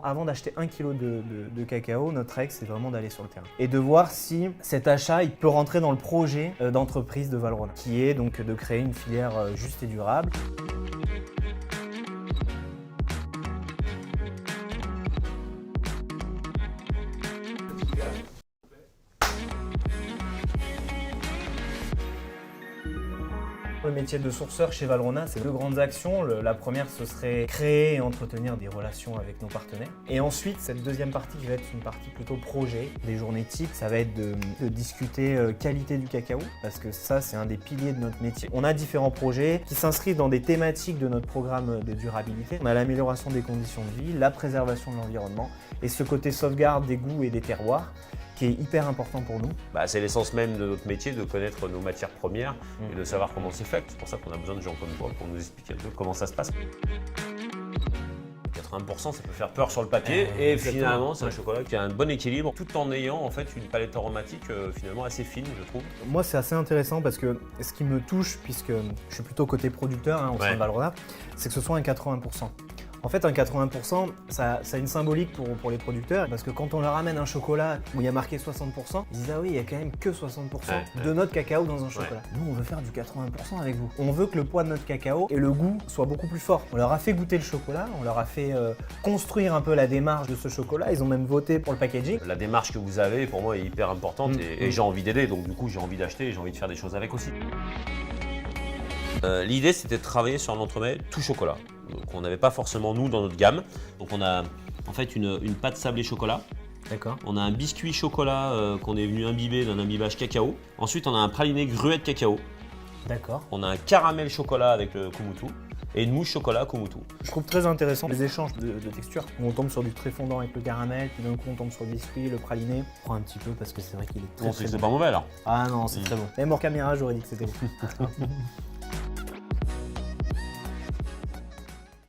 Avant d'acheter 1 kg de cacao, notre règle, c'est vraiment d'aller sur le terrain et de voir si cet achat il peut rentrer dans le projet d'entreprise de Valrhona, qui est donc de créer une filière juste et durable. Le métier de sourceur chez Valrhona, c'est deux grandes actions. La première, ce serait créer et entretenir des relations avec nos partenaires. Et ensuite, cette deuxième partie qui va être une partie plutôt projet, des journées types, ça va être de discuter qualité du cacao, parce que ça, c'est un des piliers de notre métier. On a différents projets qui s'inscrivent dans des thématiques de notre programme de durabilité. On a l'amélioration des conditions de vie, la préservation de l'environnement et ce côté sauvegarde des goûts et des terroirs, qui est hyper important pour nous. C'est l'essence même de notre métier, de connaître nos matières premières et de savoir comment c'est fait. C'est pour ça qu'on a besoin de gens comme toi pour nous expliquer un peu comment ça se passe. 80%, ça peut faire peur sur le papier et finalement c'est un chocolat qui a un bon équilibre tout en ayant en fait une palette aromatique finalement assez fine, je trouve. Moi, c'est assez intéressant parce que ce qui me touche, puisque je suis plutôt côté producteur au sein de Valrhona, c'est que ce soit un 80%. En fait, un 80%, ça a une symbolique pour les producteurs, parce que quand on leur amène un chocolat où il y a marqué 60%, ils disent « Ah oui, il y a quand même que 60% de notre cacao dans un chocolat. » Nous, on veut faire du 80% avec vous. On veut que le poids de notre cacao et le goût soient beaucoup plus forts. On leur a fait goûter le chocolat, on leur a fait construire un peu la démarche de ce chocolat, ils ont même voté pour le packaging. La démarche que vous avez, pour moi, est hyper importante et j'ai envie d'aider, donc du coup, j'ai envie d'acheter et j'ai envie de faire des choses avec aussi. L'idée, c'était de travailler sur un entremets tout chocolat. Donc, on n'avait pas forcément nous dans notre gamme. Donc on a en fait une pâte sablée chocolat. D'accord. On a un biscuit chocolat qu'on est venu imbiber d'un imbibage cacao. Ensuite, on a un praliné gruet de cacao. D'accord. On a un caramel chocolat avec le Kumutu et une mousse chocolat Kumutu. Je trouve très intéressant les échanges de textures. On tombe sur du très fondant avec le caramel, puis d'un coup on tombe sur le biscuit, le praliné. On prend un petit peu parce que c'est vrai qu'il est très Bon, c'est pas mauvais alors. Ah non, c'est très bon. Même hors caméra, j'aurais dit que c'était bon.